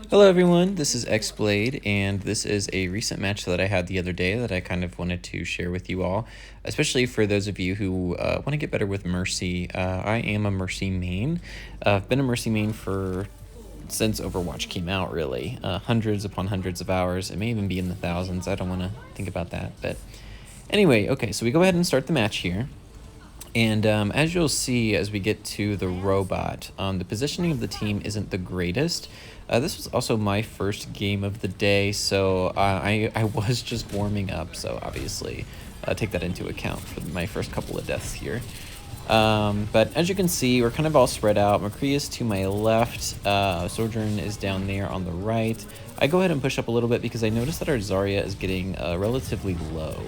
Hello everyone, this is X-Blade, and this is a recent match that I had the other day that I kind of wanted to share with you all, especially for those of you who want to get better with Mercy. I am a Mercy main. I've been a Mercy main since Overwatch came out, really. Hundreds upon hundreds of hours. It may even be in the thousands. I don't want to think about that, but anyway, okay, so we go ahead and start the match here. And as you'll see as we get to the robot, the positioning of the team isn't the greatest. This was also my first game of the day, so I was just warming up, so obviously take that into account for my first couple of deaths here. But as you can see, we're kind of all spread out. McCree is to my left, Sojourn is down there on the right. I go ahead and push up a little bit because I noticed that our Zarya is getting relatively low.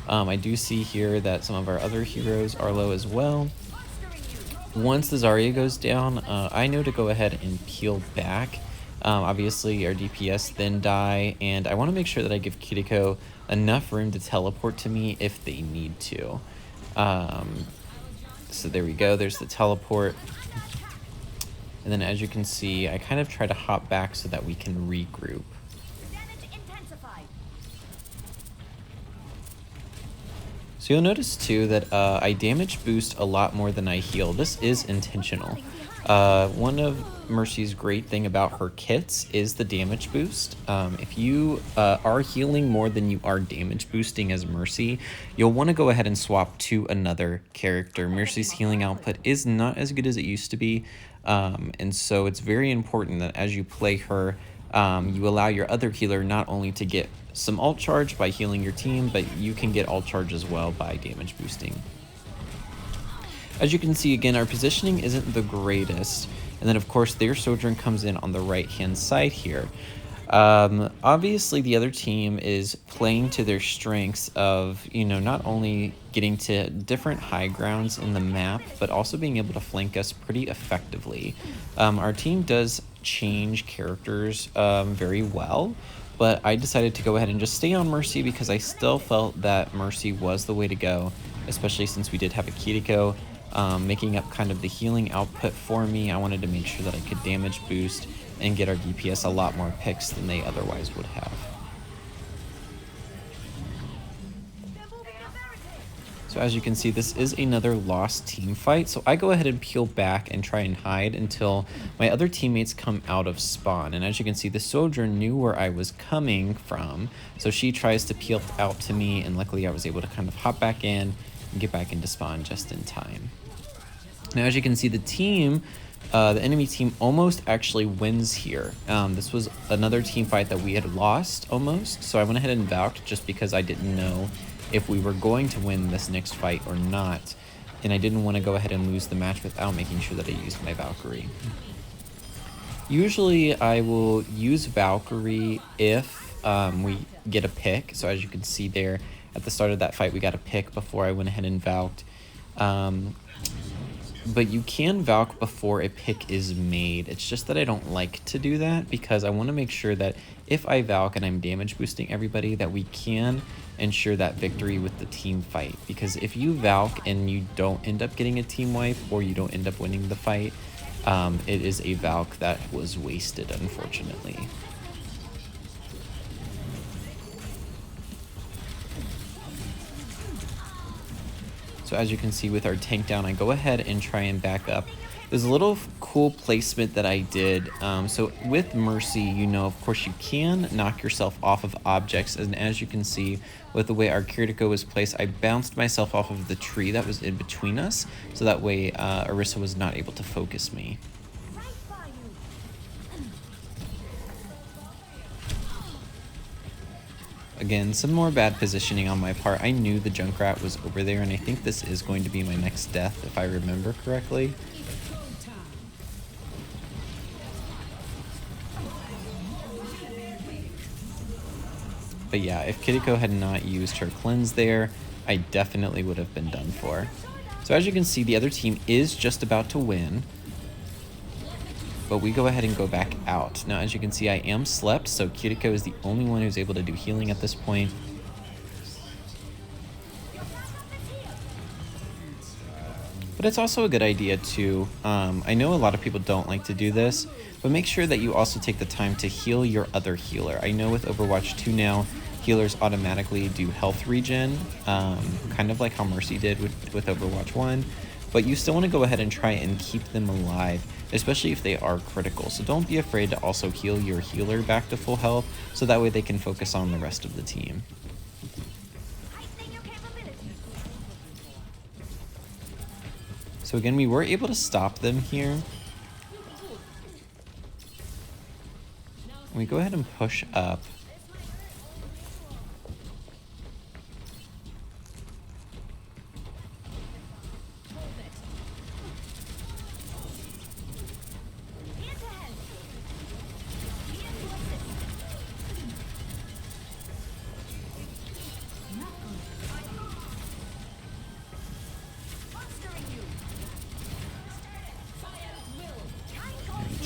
I do see here that some of our other heroes are low as well. Once the Zarya goes down, I know to go ahead and peel back. Obviously, our DPS then die, and I want to make sure that I give Kiriko enough room to teleport to me if they need to. So there we go, there's the teleport. And then as you can see, I kind of try to hop back so that we can regroup. So you'll notice too that I damage boost a lot more than I heal. This is intentional. One of Mercy's great thing about her kits is the damage boost. If you are healing more than you are damage boosting as Mercy, you'll want to go ahead and swap to another character. Mercy's healing output is not as good as it used to be, and so it's very important that as you play her, you allow your other healer not only to get some ult charge by healing your team, but you can get ult charge as well by damage boosting. As you can see, again, our positioning isn't the greatest, and then of course their Sojourn comes in on the right hand side here. Obviously the other team is playing to their strengths of, not only getting to different high grounds in the map, but also being able to flank us pretty effectively. Our team does change characters very well, but I decided to go ahead and just stay on Mercy because I still felt that Mercy was the way to go, especially since we did have a Kiriko making up kind of the healing output for me. I wanted to make sure that I could damage boost and get our DPS a lot more picks than they otherwise would have. So as you can see, this is another lost team fight. So I go ahead and peel back and try and hide until my other teammates come out of spawn. And as you can see, the Sojourn knew where I was coming from. So she tries to peel out to me, and luckily I was able to kind of hop back in and get back into spawn just in time. Now, as you can see, the enemy team almost actually wins here. This was another team fight that we had lost almost. So I went ahead and Valked just because I didn't know if we were going to win this next fight or not, and I didn't want to go ahead and lose the match without making sure that I used my Valkyrie. Usually I will use Valkyrie if we get a pick. So as you can see there at the start of that fight, we got a pick before I went ahead and Valked. But you can Valk before a pick is made. It's just that I don't like to do that because I want to make sure that if I Valk and I'm damage boosting everybody, that we can ensure that victory with the team fight. Because if you Valk and you don't end up getting a team wipe or you don't end up winning the fight, it is a Valk that was wasted, unfortunately. So as you can see with our tank down, I go ahead and try and back up. There's a little cool placement that I did. So with Mercy, of course you can knock yourself off of objects. And as you can see with the way our Kiriko was placed, I bounced myself off of the tree that was in between us. So that way Orisa was not able to focus me. Again, some more bad positioning on my part. I knew the Junkrat was over there, and I think this is going to be my next death, if I remember correctly. But yeah, if Kiriko had not used her cleanse there, I definitely would have been done for. So as you can see, the other team is just about to win. But we go ahead and go back out. Now, as you can see, I am slept, so Kiriko is the only one who's able to do healing at this point. But But it's also a good idea to, I know a lot of people don't like to do this, but make sure that you also take the time to heal your other healer. I know with Overwatch 2 now, healers automatically do health regen, kind of like how Mercy did with Overwatch 1, but you still want to go ahead and try and keep them alive, especially if they are critical. So don't be afraid to also heal your healer back to full health, so that way they can focus on the rest of the team. So again, we were able to stop them here. We go ahead and push up.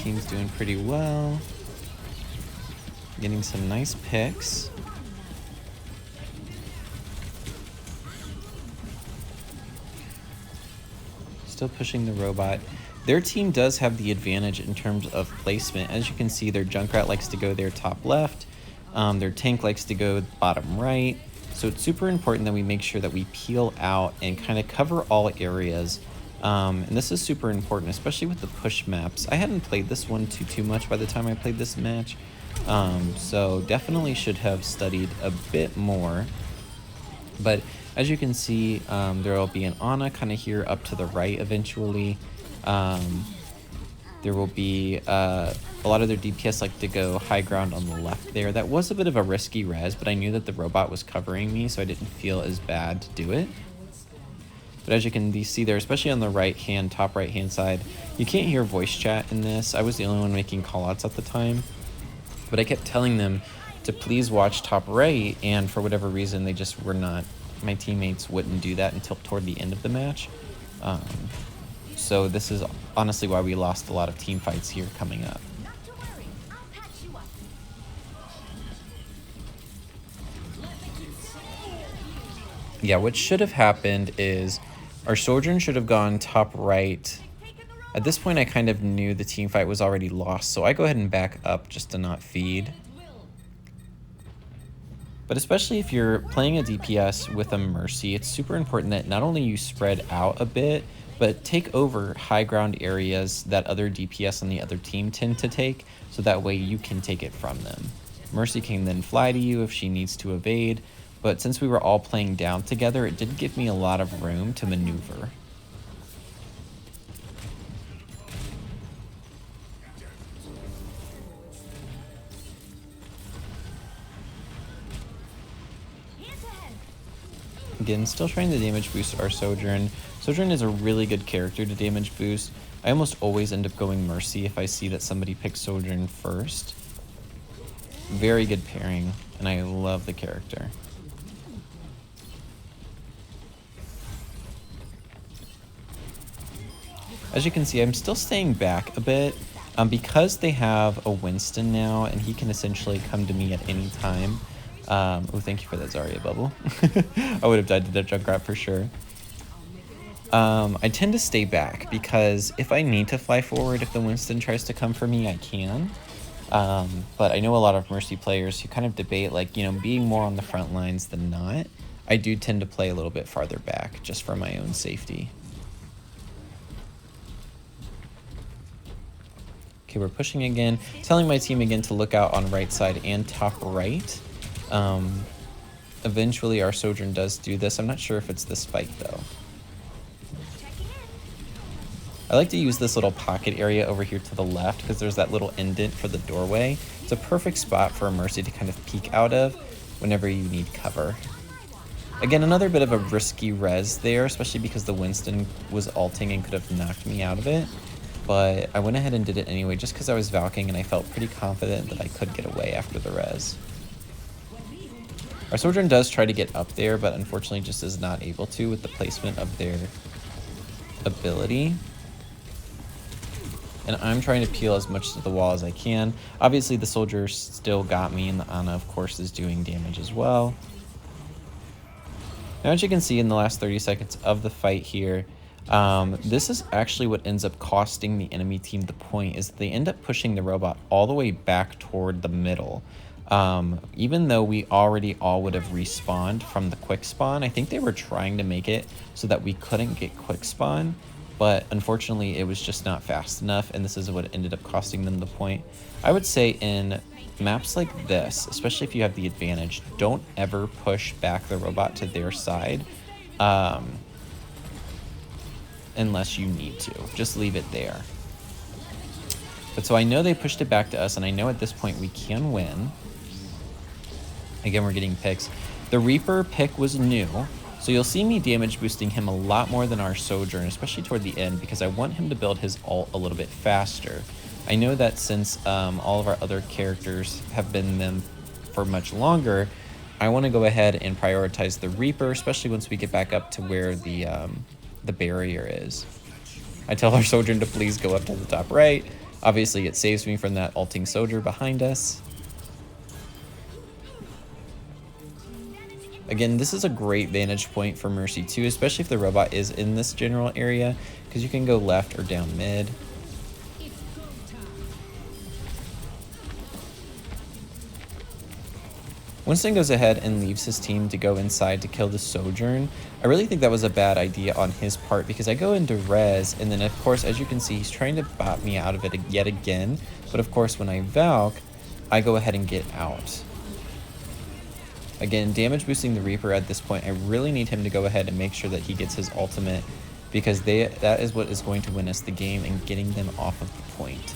The team's doing pretty well. Getting some nice picks. Still pushing the robot. Their team does have the advantage in terms of placement. As you can see, their Junkrat likes to go there top left. Their tank likes to go bottom right. So it's super important that we make sure that we peel out and kind of cover all areas. And this is super important, especially with the push maps. I hadn't played this one too much by the time I played this match. So definitely should have studied a bit more. But as you can see, there will be an Ana kind of here up to the right eventually. There will be a lot of their DPS like to go high ground on the left there. That was a bit of a risky res, but I knew that the robot was covering me, so I didn't feel as bad to do it. But as you can see there, especially on the top right hand side, you can't hear voice chat in this. I was the only one making callouts at the time, but I kept telling them to please watch top right, and for whatever reason they just were not. My teammates wouldn't do that until toward the end of the match. So this is honestly why we lost a lot of team fights here coming up. Yeah, what should have happened is our Sojourn should have gone top right. At this point, I kind of knew the team fight was already lost, so I go ahead and back up just to not feed. But especially if you're playing a DPS with a Mercy, it's super important that not only you spread out a bit, but take over high ground areas that other DPS on the other team tend to take, so that way you can take it from them. Mercy can then fly to you if she needs to evade, but since we were all playing down together, it did give me a lot of room to maneuver. Again, still trying to damage boost our Sojourn. Sojourn is a really good character to damage boost. I almost always end up going Mercy if I see that somebody picks Sojourn first. Very good pairing, and I love the character. As you can see, I'm still staying back a bit because they have a Winston now, and he can essentially come to me at any time. Oh, thank you for that Zarya bubble. I would have died to that Junkrat for sure. I tend to stay back because if I need to fly forward, if the Winston tries to come for me, I can. But I know a lot of Mercy players who kind of debate, like, you know, being more on the front lines than not. I do tend to play a little bit farther back just for my own safety. Okay, we're pushing again, telling my team again to look out on right side and top right. Eventually our Sojourn does do this. I'm not sure if it's this fight though. I like to use this little pocket area over here to the left because there's that little indent for the doorway. It's a perfect spot for a Mercy to kind of peek out of whenever you need cover. Again, another bit of a risky res there, especially because the Winston was ulting and could have knocked me out of it. But I went ahead and did it anyway just because I was Valking and I felt pretty confident that I could get away after the res. Our Sojourn does try to get up there, but unfortunately just is not able to with the placement of their ability. And I'm trying to peel as much to the wall as I can. Obviously the Soldier still got me, and the Ana of course is doing damage as well. Now as you can see in the last 30 seconds of the fight here, This is actually what ends up costing the enemy team the point, is they end up pushing the robot all the way back toward the middle. Even though we already all would have respawned from the quick spawn, I think they were trying to make it so that we couldn't get quick spawn, but unfortunately it was just not fast enough, and this is what ended up costing them the point. I would say in maps like this, especially if you have the advantage, don't ever push back the robot to their side. Unless you need to. Just leave it there. But so I know they pushed it back to us, and I know at this point we can win. Again, we're getting picks. The Reaper pick was new, so you'll see me damage boosting him a lot more than our Sojourn, especially toward the end, because I want him to build his ult a little bit faster. I know that since all of our other characters have been them for much longer, I want to go ahead and prioritize the Reaper, especially once we get back up to where the barrier is. I tell our Sojourn to please go up to the top right. Obviously, it saves me from that ulting Sojourn behind us. Again, this is a great vantage point for Mercy too, especially if the robot is in this general area, because you can go left or down mid. Winston goes ahead and leaves his team to go inside to kill the Sojourn. I really think that was a bad idea on his part, because I go into res, and then of course, as you can see, he's trying to bot me out of it yet again. But of course, when I Valk, I go ahead and get out. Again, damage boosting the Reaper at this point, I really need him to go ahead and make sure that he gets his ultimate, because that is what is going to win us the game and getting them off of the point.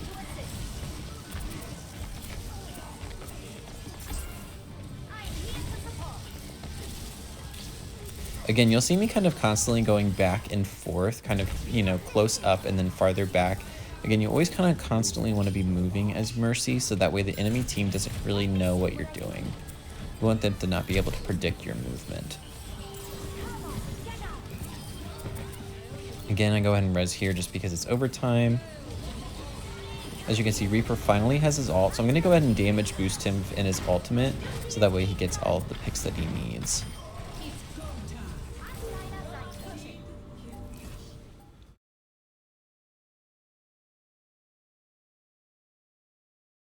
Again, you'll see me kind of constantly going back and forth, kind of, you know, close up and then farther back. Again, you always kind of constantly want to be moving as Mercy, so that way the enemy team doesn't really know what you're doing. You want them to not be able to predict your movement. Again, I go ahead and res here just because it's overtime. As you can see, Reaper finally has his ult, so I'm going to go ahead and damage boost him in his ultimate, so that way he gets all of the picks that he needs.